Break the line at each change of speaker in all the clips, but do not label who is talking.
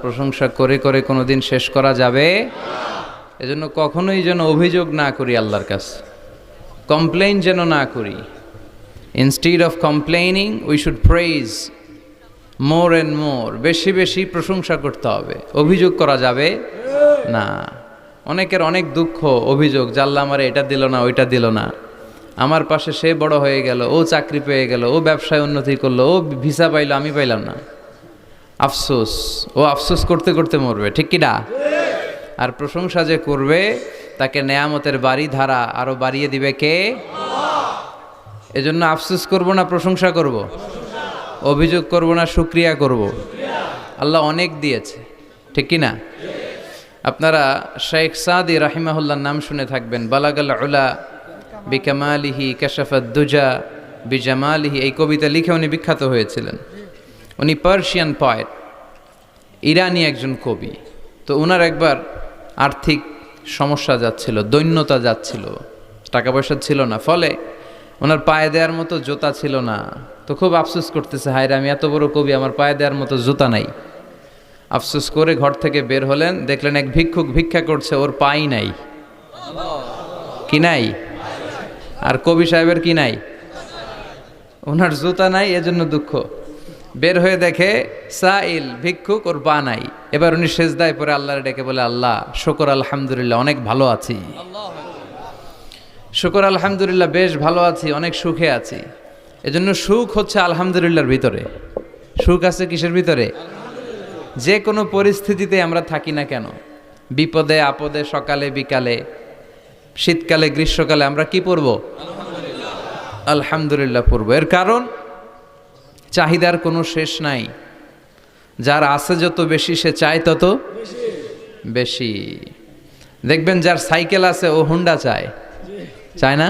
প্রশংসা করে করে কোনোদিন শেষ করা যাবে? এজন্য কখনোই যেন অভিযোগ না করি আল্লাহর কাছে, কমপ্লেইন যেন না করি। Instead of complaining we should praise more and more. বেশি বেশি প্রশংসা করতে হবে, অভিযোগ করা যাবে না। অনেকের অনেক দুঃখ, অভিযোগ, জাল্লা আমারে এটা দিল না, ওইটা দিল না, আমার পাশে সে বড় হয়ে গেল, ও চাকরি পেয়ে গেল, ও ব্যবসায় উন্নতি করলো, ও ভিসা পাইলো, আমি পাইলাম না। আফসোস, ও আফসোস করতে করতে মরবে, ঠিক কি না? আর প্রশংসা যে করবে তাকে নেয়ামতের বাড়ি ধারা আরো বাড়িয়ে দিবে কে? এজন্য আফসোস করব না প্রশংসা করব, অভিযোগ করব না শুকরিয়া করব। আল্লাহ অনেক দিয়েছে, ঠিক কি না? আপনারা শেখ সাদি রাহিমাহুল্লাহর নাম শুনে থাকবেন। বালাগাল উলা বিকামালিহি কাশাফাদ দুজা বিজামালিহি, এই কবিতা লিখে উনি বিখ্যাত হয়েছিলেন। উনি পার্সিয়ান পয়েট, ইরানি একজন কবি। তো ওনার একবার আর্থিক সমস্যা যাচ্ছিল, দৈন্যতা যাচ্ছিল, টাকা পয়সা ছিল না, ফলে ওনার পায়ে দেওয়ার মতো জুতা ছিল না। তো খুব আফসোস করতেছে, হায়রে আমি এত বড় কবি, আমার পায়ে দেওয়ার মতো জুতা নাই। আফসোস করে ঘর থেকে বের হলেন, দেখলেন এক ভিক্ষুক ভিক্ষা করছে, ওর পাই নাই। কি নাই? আর কবি সাহেবের কি নাই? ওনার জুতা নাই, এজন্য দুঃখ। বের হয়ে দেখে সাইল ভিক্ষুক, ওর পা নাই। এবার উনি সেজদায় পরে আল্লাহর ডেকে বলে, আল্লাহ শুকর আলহামদুলিল্লাহ, অনেক ভালো আছি। শুকর আলহামদুলিল্লাহ, বেশ ভালো আছি, অনেক সুখে আছি। এজন্য সুখ হচ্ছে আলহামদুলিল্লাহর ভিতরে। সুখ আছে কিসের ভিতরে? যে কোনো পরিস্থিতিতে আমরা থাকি না কেন, বিপদে আপদে, সকালে বিকালে, শীতকালে গ্রীষ্মকালে, আমরা কি পড়ব? আলহামদুলিল্লাহ পড়ব। এর কারণ চাহিদার কোনো শেষ নাই। যার আছে যত বেশি, সে চায় তত বেশি। দেখবেন যার সাইকেল আছে ও হুন্ডা চায়, চায় না?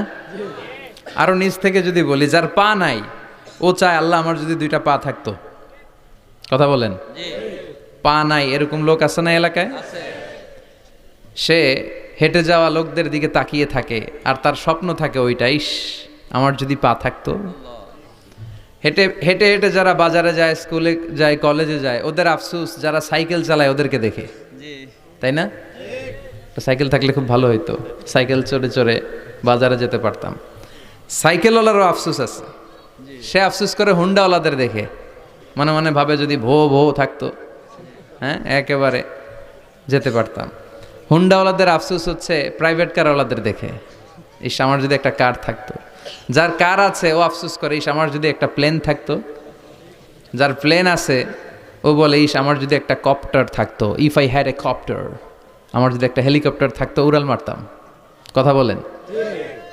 আরো নিচ থেকে যদি বলি, যার পা নাই ও চায়, আল্লাহ আমার যদি দুইটা পা থাকতো। কথা বলেন, পা নাই এরকম লোক আছে না এলাকায়? সে হেঁটে যাওয়া লোকদের দিকে তাকিয়ে থাকে, আর তার স্বপ্ন থাকে ওইটা, ইস আমার যদি পা থাকতো। হেঁটে হেঁটে হেঁটে যারা বাজারে যায়, স্কুলে যায়, কলেজে যায়, ওদের আফসোস যারা সাইকেল চালায় ওদেরকে দেখে, তাই না? সাইকেল থাকলে খুব ভালো হইতো, সাইকেল চড়ে চড়ে বাজারে যেতে পারতাম। সাইকেলওয়ালারও আফসোস আছে, সে আফসোস করে হুন্ডাওয়ালাদের দেখে, মনে মনে ভাবে যদি ভো ভো থাকতো, হ্যাঁ একেবারে যেতে পারতাম। হুন্ডাওয়ালাদের আফসোস হচ্ছে প্রাইভেট কারওয়ালাদের দেখে, ইস আমার যদি একটা কার থাকতো। যার কার আছে ও আফসোস করে, ইস আমার যদি একটা প্লেন থাকতো। যার প্লেন আছে ও বলে, ইস আমার যদি একটা কপ্টার থাকতো, if I had a copter, আমার যদি একটা হেলিকপ্টার থাকতো, উড়াল মারতাম। কথা বলেন।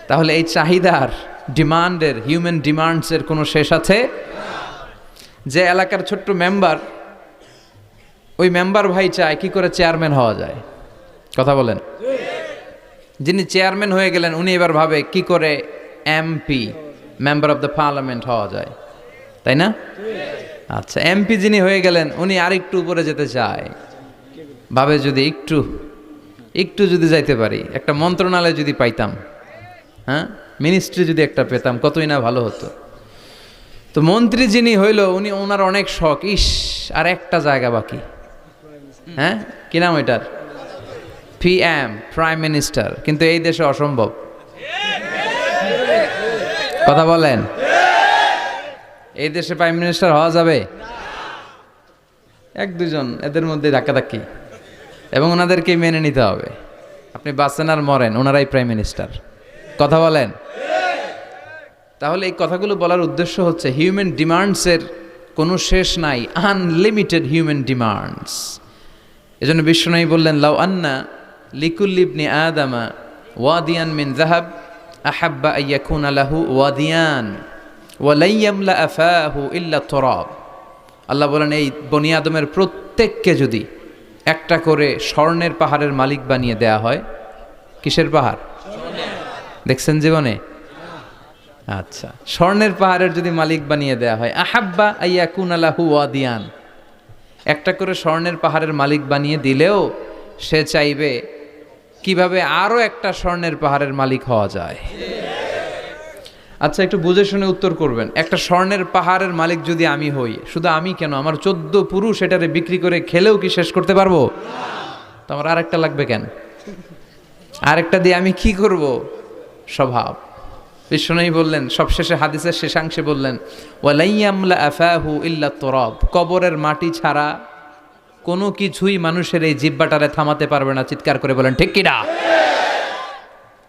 তাহলে এই চাহিদার, ডিমান্ডের, হিউম্যান ডিমান্ডসের কোনো শেষ আছে? যে এলাকার ছোট্ট মেম্বার, ওই মেম্বার ভাই চায় কি করে চেয়ারম্যান হওয়া যায়। কথা বলেন। যিনি চেয়ারম্যান হয়ে গেলেন, উনি এবার ভাবে কি করে MP, member of the parliament হওয়া যায়, তাই না? আচ্ছা, এমপি যিনি হয়ে গেলেন, উনি আরেকটু উপরে যেতে চায়, ভাবে যদি একটু একটু যদি যাইতে পারি, একটা মন্ত্রণালয় যদি পাইতাম, হ্যাঁ মিনিস্ট্রি যদি একটা পেতাম, কতই না ভালো হতো। তো মন্ত্রী যিনি হইল, উনি ওনার অনেক শখ, ইস আর একটা জায়গা বাকি, হ্যাঁ কি নাম ওইটার? PM, prime minister. কিন্তু এই দেশে অসম্ভব। কথা বলেন, এই দেশে প্রাইম মিনিস্টার হওয়া যাবে? এক দুজন এদের মধ্যে ধাক্কাধাক্কি, এবং ওনাদেরকেই মেনে নিতে হবে। আপনি বাঁচেন আর মরেন, ওনারাই প্রাইম মিনিস্টার। কথা বলেন। তাহলে এই কথাগুলো বলার উদ্দেশ্য হচ্ছে, হিউম্যান ডিমান্ডসের কোনো শেষ নাই, আনলিমিটেড হিউম্যান ডিমান্ডস। এজন্য বিশ্বনবী বললেন, লাউ আন্না লিকুল্লি ইবনি আদামা ওয়াদিয়ান মিন যাহাব আহাব্বা আইয়াকুনা লাহু ওয়াদিয়ান ওয়া লা ইয়ামলা আফাহু ইল্লা তুরাব। আল্লাহ বলেন, এই বনি আদমের প্রত্যেককে যদি একটা করে স্বর্ণের পাহাড়ের মালিক বানিয়ে দেয়া হয়। কিসের পাহাড় দেখছেন জীবনে? আচ্ছা, স্বর্ণের পাহাড়ের যদি মালিক বানিয়ে দেয়া হয়, আহাব্বা আইয়াকুনা লাহু ওয়াদিয়ান, একটা করে স্বর্ণের পাহাড়ের মালিক বানিয়ে দিলেও সে চাইবে কিভাবে আরো একটা স্বর্ণের পাহাড়ের মালিক হওয়া যায়। আচ্ছা, একটু বুঝে শুনে উত্তর করবেন। একটা স্বর্ণের পাহাড়ের মালিক যদি আমি হই, শুধু আমি কেন, আমার 14 পুরুষ এটারে বিক্রি করে খেলেও কি শেষ করতে পারবো? তো আমার আরেকটা লাগবে কেন? আরেকটা দিয়ে আমি কি করব? স্বভাব। বিশ্বনবী বললেন, সবশেষে হাদিসের শেষাংশে বললেন, ওয়ালাইয়ামলা আফাহু ইল্লা তুরাব, কবরের মাটি ছাড়া কোনো কিছুই মানুষের এই জিহ্বাটারে থামাতে পারবে না। চিৎকার করে বলেন ঠিক কিনা?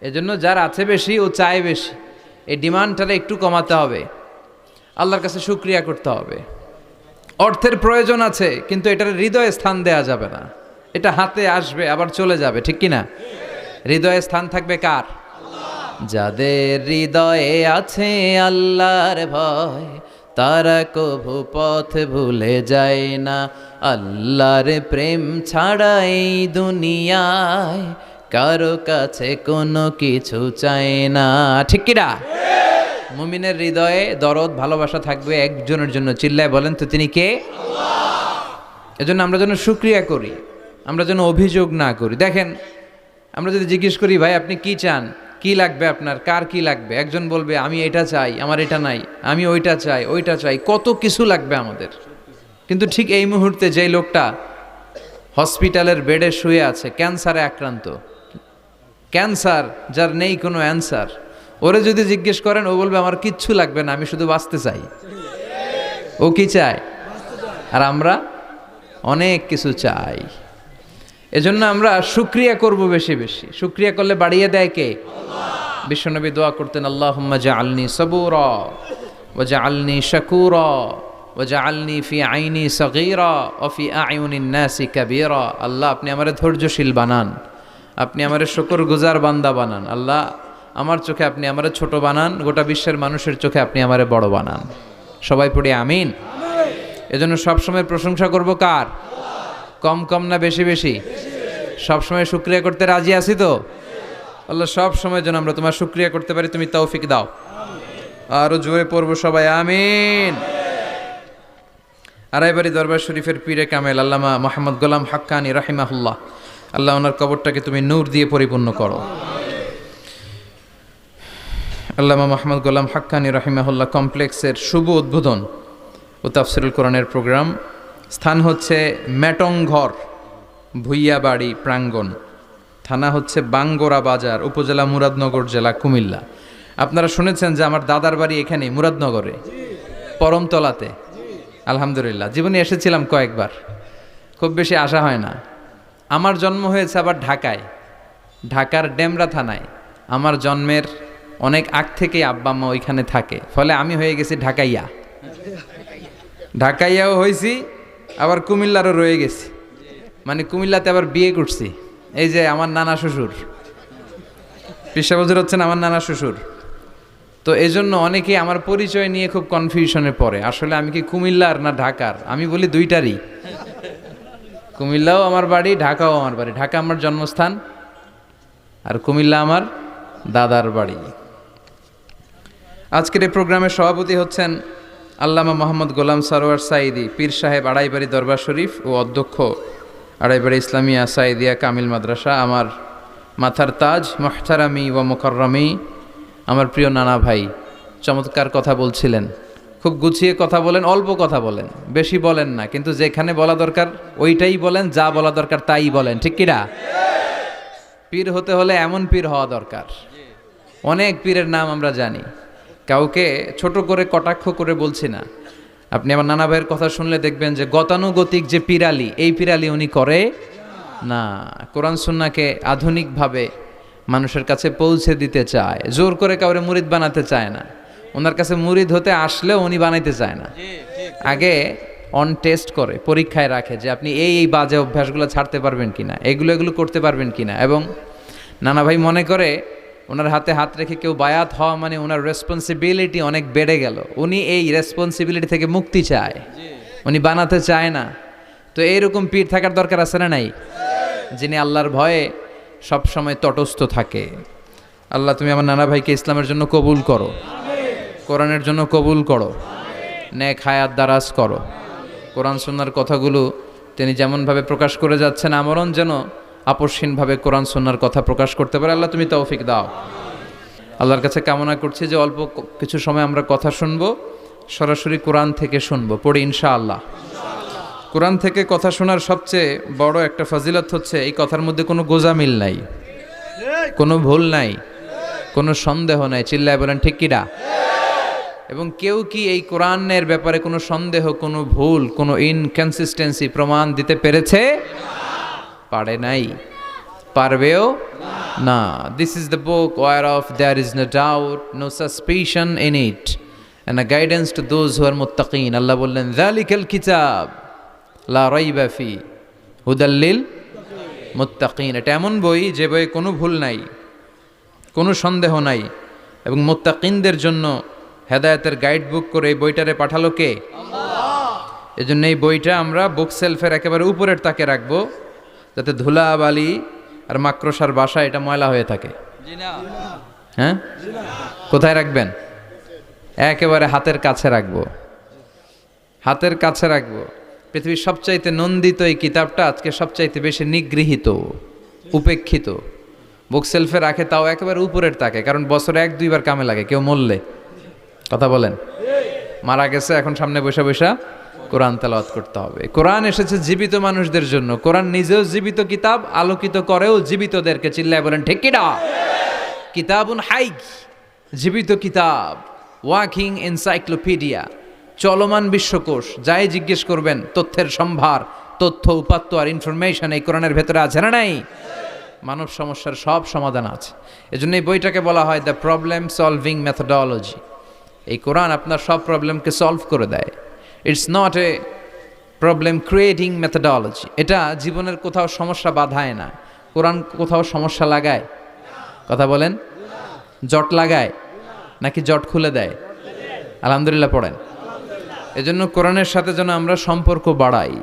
এজন্য যার আছে বেশি ও চায় বেশি, এই ডিমান্ডটারে একটু কমাতে হবে, আল্লাহর কাছে শুকরিয়া করতে হবে। অর্থের প্রয়োজন আছে, কিন্তু এটার হৃদয়ে স্থান দেয়া যাবে না। এটা হাতে আসবে আবার চলে যাবে, ঠিক কিনা? হৃদয়ে স্থান থাকবে কার? যাদের হৃদয়ে আছে আল্লাহর ভয়, তারা কভু পথ ভুলে যায় না। আল্লাহর প্রেম ছাড়া এই দুনিয়ায় কারো কাছে কোনো কিছু চায় না, ঠিক কিনা? মুমিনের হৃদয়ে দরদ ভালোবাসা থাকবে একজনের জন্য। চিল্লায় বলেন তো তিনি কে? এজন্য আমরা যেন শুকরিয়া করি, আমরা যেন অভিযোগ না করি। দেখেন, আমরা যদি জিজ্ঞেস করি, ভাই আপনি কি চান, কি লাগবে আপনার, কার কি লাগবে, একজন বলবে আমি এটা চাই, আমার এটা নাই, আমি ওইটা চাই, ওইটা চাই, কত কিছু লাগবে আমাদের। কিন্তু ঠিক এই মুহূর্তে যেই লোকটা হসপিটালের বেডে শুয়ে আছে, ক্যান্সারে আক্রান্ত, ক্যান্সার যার নেই কোনো অ্যান্সার, ওরে যদি জিজ্ঞেস করেন, ও বলবে আমার কিচ্ছু লাগবে না, আমি শুধু বাঁচতে চাই। ও কি চায়? আর আমরা অনেক কিছু চাই। এজন্য আমরা শুকরিয়া করব বেশি বেশি। শুকরিয়া করলে বাড়িয়ে দেয় কে? বিশ্বনবী দোয়া করতেন, আল্লাহুম্মা জাআলনি সাবুরা ওয়া জাআলনি শাকুরা ওয়া জাআলনি ফি আইনি সগীরা ওয়া ফি আয়ুনিন নাসি কাবীরা। আল্লাহ আপনি আমারে ধৈর্যশীল বানান, আপনি আমারে শুকরগুজার বান্দা বানান। আল্লাহ আমার চোখে আপনি আমারে ছোট বানান, গোটা বিশ্বের মানুষের চোখে আপনি আমারে বড় বানান। সবাই পড়ি আমিন। এজন্য সবসময় প্রশংসা করব কার? কম কম না বেশি বেশি? সবসময় শুকরিয়া করতে রাজি আছি তো? আল্লাহ সব সময় যেন আমরা তোমার শুকরিয়া করতে পারি, তুমি তৌফিক দাও। আরো জোরে পড়ব সবাই আমিন। আড়াইবাড়ি দরবার শরীফের পীরে কামেল আল্লামা মোহাম্মদ গোলাম হাক্কানি রাহিমাহুল্লাহ, আল্লাহ ওনার কবরটাকে তুমি নূর দিয়ে পরিপূর্ণ করো। আল্লামা মোহাম্মদ গোলাম হাক্কানি রাহিমাহুল্লাহ কমপ্লেক্সের শুভ উদ্বোধন ও তাফসিরুল কোরআনের প্রোগ্রাম। স্থান হচ্ছে মেটংঘর ভুইয়াবাড়ি প্রাঙ্গণ, থানা হচ্ছে বাঙ্গোরা বাজার, উপজেলা মুরাদনগর, জেলা কুমিল্লা। আপনারা শুনেছেন যে আমার দাদার বাড়ি এখানে মুরাদনগরে পরমতলাতে। আলহামদুলিল্লাহ, জীবনে এসেছিলাম কয়েকবার, খুব বেশি আসা হয় না। আমার জন্ম হয়েছে আবার ঢাকায়, ঢাকার ডেমরা থানায়। আমার জন্মের অনেক আগ থেকেই আব্বা আম্মা ওইখানে থাকে, ফলে আমি হয়ে গেছি ঢাকাইয়া। ঢাকাইয়াও হয়েছি, আবার কুমিল্লারও রয়ে গেছি, মানে কুমিল্লাতে আবার বিয়ে করছি। এই যে আমার নানা শ্বশুর, পিসা বছর হচ্ছেন আমার নানা শ্বশুর। তো এই জন্য অনেকেই আমার পরিচয় নিয়ে খুব কনফিউশনে পড়ে, আসলে আমি কি কুমিল্লার না ঢাকার। আমি বলি দুইটারই, কুমিল্লাও আমার বাড়ি, ঢাকাও আমার বাড়ি। ঢাকা আমার জন্মস্থান, আর কুমিল্লা আমার দাদার বাড়ি। আজকের এই প্রোগ্রামের সভাপতি হচ্ছেন আল্লামা মোহাম্মদ গোলাম সরোয়ার সাঈদী, পীর সাহেব, আড়াইবাড়ি দরবার শরীফ ও অধ্যক্ষ আড়াইবাড়ি ইসলামিয়া সাঈদিয়া কামিল মাদ্রাসা। আমার মাথার তাজ, মুহতারামি ওয়া মুকাররামি, আমার প্রিয় নানা ভাই চমৎকার কথা বলছিলেন, খুব গুছিয়ে কথা বলেন, অল্প কথা বলেন, বেশি বলেন না, কিন্তু যেখানে বলা দরকার ওইটাই বলেন, যা বলা দরকার তাই বলেন, ঠিক কিনা? পীর হতে হলে এমন পীর হওয়া দরকার। অনেক পীরের নাম আমরা জানি, কাউকে ছোট করে কটাক্ষ করে বলছি না। আপনি আমার নানা ভাইয়ের কথা শুনলে দেখবেন যে গতানুগতিক যে পিরালি, এই পিরালি উনি করে না। কোরআন সুন্নাহকে আধুনিকভাবে মানুষের কাছে পৌঁছে দিতে চায়, জোর করে কাউরে মুরিদ বানাতে চায় না। ওনার কাছে মুরিদ হতে আসলেও উনি বানাইতে চায় না, আগে অন টেস্ট করে, পরীক্ষায় রাখে যে আপনি এই বাজে অভ্যাসগুলো ছাড়তে পারবেন কিনা, এগুলো করতে পারবেন কিনা। এবং নানা ভাই মনে করে ওনার হাতে হাত রেখে কেউ বায়াত হওয়া মানে ওনার রেসপন্সিবিলিটি অনেক বেড়ে গেল। উনি এই রেসপন্সিবিলিটি থেকে মুক্তি চায়, উনি বানাতে চায় না। তো এইরকম পীর থাকার দরকার আছে না নাই? যিনি আল্লাহর ভয়ে সব সময় তটস্থ থাকে। আল্লাহ তুমি আমার নানা ভাইকে ইসলামের জন্য কবুল করো, কোরআনের জন্য কবুল করো, নেক হায়াত দারাজ করো। কোরআন সুন্নাহর কথাগুলো তিনি যেমনভাবে প্রকাশ করে যাচ্ছেন, আমরণ যেন আপসহীনভাবে কোরআন সুন্নাহর কথা প্রকাশ করতে পারে। আল্লাহ তুমি তৌফিক দাও। আল্লাহর কাছে কামনা করছি যে অল্প কিছু সময় আমরা কথা শুনবো, সরাসরি কোরআন থেকে শুনবো, পড়ি ইনশাআল্লাহ। কোরআন থেকে কথা শোনার সবচেয়ে বড় একটা ফজিলত হচ্ছে এই কথার মধ্যে কোনো গোজামিল নাই, কোনো ভুল নাই, কোনো সন্দেহ নাই। চিল্লায় বলেন ঠিক কিনা? এবং কেউ কি এই কোরআনের ব্যাপারে কোনো সন্দেহ, কোনো ভুল, কোনো ইনকনসিস্টেন্সি প্রমাণ দিতে পেরেছে? পারে নাই, পারবেও না। This is the book whereof there is no doubt, no suspicion in it, and a guidance to those who are muttaqin. Allah বললেন যালিকাল কিতাব লা রাইবা ফি হুদাল লিল মুত্তাকিন। এটা এমন বই যে বইয়ে কোনো ভুল নাই, কোনো সন্দেহ নাই, এবং মুত্তাকিনদের জন্য হেদায়েতের গাইড বুক করে এই বইটারে পাঠালো কে? আল্লাহ। এজন্য এই বইটা আমরা বুক সেলফের একেবারে উপরের তাকে রাখবো, যাতে ধুলা বালি আর মাকড়সার বাসা এটা ময়লা হয়ে থাকে। হ্যাঁ, কোথায় রাখবেন? একেবারে হাতের কাছে রাখবো, হাতের কাছে রাখবো। পৃথিবীর সবচাইতে নন্দিত এই কিতাবটা আজকে সবচাইতে বেশি নিগৃহীত, উপেক্ষিত। বুক সেলফে রাখে, তাও একেবারে উপরের তাকে, কারণ বছরে 1-2 বার কামে লাগে। কেউ মরলে, কথা বলেন, মারা গেছে, এখন সামনে বসে বসে কোরআন তেলাওয়াত করতে হবে। কোরআন এসেছে জীবিত মানুষদের জন্য। কোরআন নিজেও জীবিত কিতাব, আলোকিত করেও জীবিতদেরকে। চিল্লায় বলেন ঠিক কিনা? কিতাবুন হাই, জীবিত কিতাব, ওয়াকিং এনসাইক্লোপিডিয়া, চলমান বিশ্বকোষ। যাই জিজ্ঞেস করবেন তথ্যের সম্ভার, তথ্য উপাত্ত আর ইনফরমেশন এই কোরআনের ভেতরে আছে না নাই? মানব সমস্যার সব সমাধান আছে। এজন্য এই বইটাকে বলা হয় দ্য প্রবলেম সলভিং মেথোডোলজি। এই কোরআন আপনার সব প্রবলেমকে সলভ করে দেয়। It's not a problem creating methodology. এটা জীবনের কোথাও সমস্যা বাধায় না। কোরআন কোথাও সমস্যা লাগায়? কথা বলেন, জট লাগায় নাকি জট খুলে দেয়? আলহামদুলিল্লাহ পড়েন। এজন্য কোরআনের সাথে যেন আমরা সম্পর্ক বাড়াই।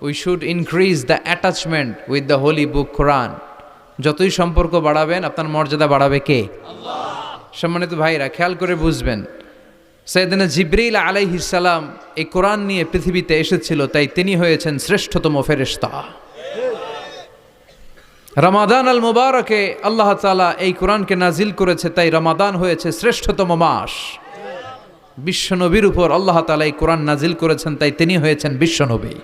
We should increase the attachment with the holy book Quran. যতই সম্পর্ক বাড়াবেন আপনার মর্যাদা বাড়াবে কে? আল্লাহ। সম্মানিত ভাইরা, খেয়াল করে বুঝবেন, সাইয়েদনা জিবরিল আলাইহিস সালাম এই কোরআন নিয়ে পৃথিবীতে এসেছিল, তাই তিনি হয়েছেন শ্রেষ্ঠতম ফেরেশতা। রমাদান আল মুবারকে আল্লাহ তাআলা এই কোরআনকে নাজিল করেছে, তাই রমাদান হয়েছে শ্রেষ্ঠতম মাস। বিশ্বনবীর উপর আল্লাহ তাআলা এই কোরআন নাজিল করেছেন, তাই তিনি হয়েছেন বিশ্বনবী।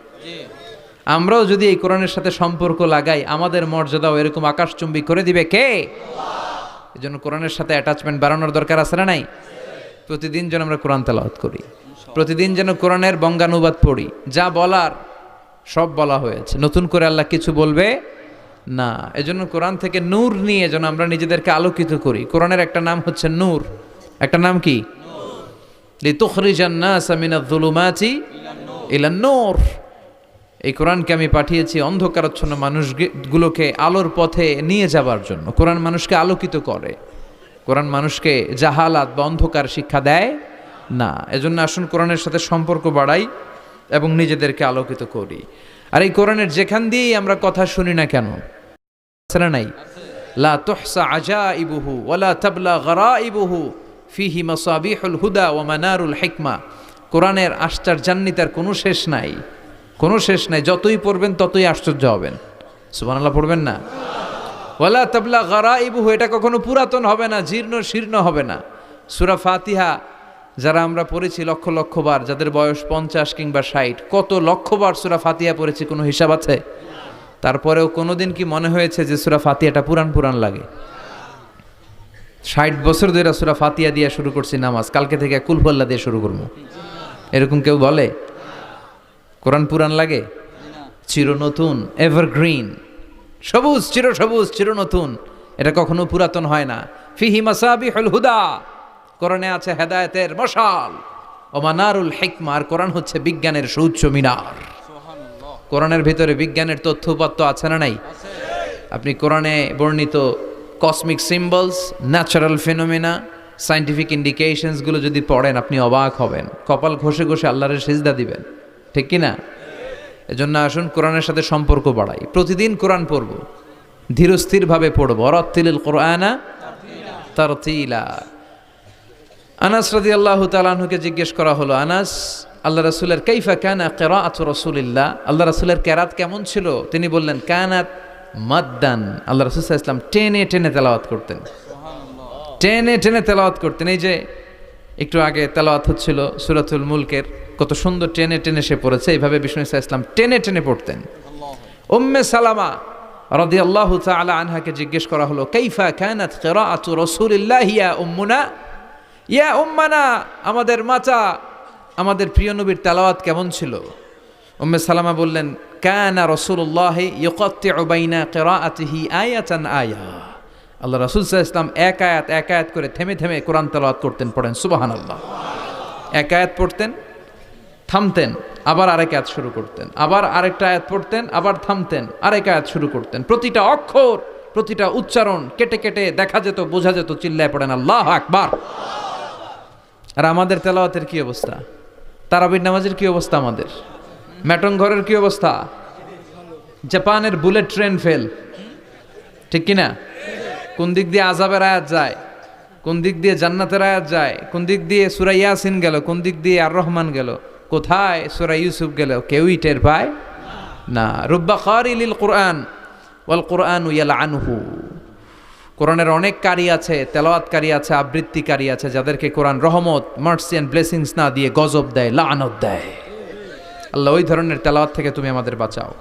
আমরাও যদি এই কোরআনের সাথে সম্পর্ক লাগাই, আমাদের মর্যাদাও এরকম আকাশচুম্বী করে দিবে কে? আল্লাহ। এজন্য কোরআনের সাথে অ্যাটাচমেন্ট বাড়ানোর দরকার আছে না নাই? প্রতিদিন যেন আমরা কোরআন তেলাওয়াত করি, প্রতিদিন যেন কোরআনের বঙ্গানুবাদ পড়ি। যা বলার সব বলা হয়েছে, নতুন করে আল্লাহ কিছু বলবে না। এজন্য কোরআন থেকে নূর নিয়ে যেন আমরা নিজেদেরকে আলোকিত করি। কোরআনের একটা নাম হচ্ছে নূর, একটা নাম কি? লিতুখরিজান নাসা মিনাজ যুলুমাতি ইলান নূর। এই কোরআনকে আমি পাঠিয়েছি অন্ধকারাচ্ছন্ন মানুষগুলোকে আলোর পথে নিয়ে যাবার জন্য। কোরআন মানুষকে আলোকিত করে, কোরআন মানুষকে জাহালাত বা অন্ধকার শিক্ষা দেয় না। এজন্য আসুন কোরআনের সাথে সম্পর্ক বাড়াই এবং নিজেদেরকে আলোকিত করি। আর এই কোরআনের যেখান দিয়েই আমরা কথা শুনি না কেন, আছে না নাই? লা তুহসা আজাইবুহু ওয়ালা তাবলা গরাইবুহু ফিহি মাসাবিহুল হুদা ওয়া মানারুল হিকমা। কোরআনের আশ্চর্যান্বিতার কোনো শেষ নাই, কোনো শেষ নাই। যতই পড়বেন ততই আশ্চর্য হবেন। সুবহানাল্লাহ পড়বেন না? ওয়ালা তাবলা গরাইবুহু, এটা কখনো পুরাতন হবে না, জীর্ণ শীর্ণ হবে না। সূরা ফাতিহা যারা আমরা পড়েছি লক্ষ লক্ষ বার, যাদের বয়স 50 কিংবা 60, কত লক্ষবার সূরা ফাতিহা পড়েছি, কোনো হিসাব আছে? তারপরেও কোনোদিন কি মনে হয়েছে যে সূরা ফাতিহাটা পুরান পুরান লাগে? 60 বছর ধরে সূরা ফাতিহা দিয়ে শুরু করছি নামাজ, কালকে থেকে কুল হুয়াল্লাহ দিয়ে শুরু করবো, এরকম কেউ বলে? কোরআন পুরান লাগে? চির নতুন, এভারগ্রিন, সবুজ, চির সবুজ, চির নতুন। এটা কখনো পুরাতন হয় না। ফিহি মাসাবিহুল হুদা, কোরআনে আছে হেদায়েতের মশাল। ও মানারুল হিকমা, আর কোরআন হচ্ছে বিজ্ঞানের সুউচ্চ মিনার। কোরআনের ভিতরে বিজ্ঞানের তথ্য উপাত্ত আছে না নাই? আপনি কোরআনে বর্ণিত cosmic symbols, natural phenomena, scientific ইন্ডিকেশনসগুলো যদি পড়েন আপনি অবাক হবেন, কপাল ঘষে ঘষে আল্লাহর সিজদা দিবেন, ঠিক কি না? এজন্য আসুন কোরআনের সাথে সম্পর্ক বাড়াই। প্রতিদিন কোরআন পড়ব, ধীরস্থিরভাবে পড়ব। ওয়ারাত্তিলিল কোরআনা তারতিলা। আনাস রাদিয়াল্লাহু তাআলা আনহুকে জিজ্ঞেস করা হলো, আনাস, আল্লাহ রাসূলের কাইফা কানা কিরাআতু রাসূলিল্লাহ, আল্লাহ রাসূলের কিরাত কেমন ছিল? তিনি বললেন কানাত মাদ্দান, আল্লাহ রাসূল সাল্লাল্লাহু আলাইহি ওয়াসাল্লাম টেনে টেনে তেলাওয়াত করতেন। টেনে টেনে তেলাওয়াত করতেন। এই যে একটু আগে তেলাওয়াত হচ্ছিল সূরাতুল মুলকের, কত সুন্দর টেনে টেনে সে পড়েছে। এইভাবে বিষ্ণু ইসা ইসলাম টেনে টেনে পড়তেন। উম্মে সালামা রাদিয়াল্লাহু তাআলা আনহাকে জিজ্ঞেস করা হলো, কাইফা কানাত কিরাআতু রাসূলিল্লাহ ইয়া উম্মুনা, ইয়া উম্মানা, আমাদের মাতা, আমাদের প্রিয় নবীর তেলাওয়াত কেমন ছিল? উম্মে সালামা বললেন, কানা রাসূলুল্লাহ ইউকাত্তিউ বাইনা কিরাআতিহি আয়াতান আয়া, আল্লাহ রাসূল সাল্লাল্লাহু আলাইহি ওয়াসাল্লাম এক আয়াত করে থেমে থেমে কোরআন তেলাওয়াত করতেন। পড়েন সুবহানাল্লাহ। এক আয়াত পড়তেন, থামতেন, আবার আরেক আয়াত শুরু করতেন, আবার আরেকটা আয়াত পড়তেন, আবার থামতেন, আরেক আয়াত শুরু করতেন। প্রতিটা অক্ষর, প্রতিটা উচ্চারণ কেটে কেটে দেখা যেত, বোঝা যেত। চিল্লায় পড়েন আল্লাহু আকবার। আর আমাদের তেলাওয়াতের কি অবস্থা? তারাবির নামাজের কি অবস্থা? আমাদের ম্যাটন ঘরের কি অবস্থা? জাপানের বুলেট ট্রেন ফেল, ঠিক কিনা? কোন দিক দিয়ে আযাবের আয়াত যায়, কোন দিক দিয়ে জান্নাতের আয়াত যায়, কোন দিক দিয়ে সূরা ইয়াসিন গেল, কোন দিক দিয়ে আর রহমান গেল, কোথায় সূরা ইউসুফ গেল, কেউই টের পায় না। রুব্বা কারি লিল কুরআন ওয়াল কুরআনু ইয়ালআনুহু, কোরআনের অনেক কারি আছে, তেলাওয়াতকারী আছে, আবৃত্তিকারী আছে, যাদেরকে কোরআন রহমত, মার্সি এন্ড ব্লেসিংস না দিয়ে গজব দেয়, লাআনত দেয়। আল্লাহ ওই ধরনের তেলাওয়াত থেকে তুমি আমাদের বাঁচাও।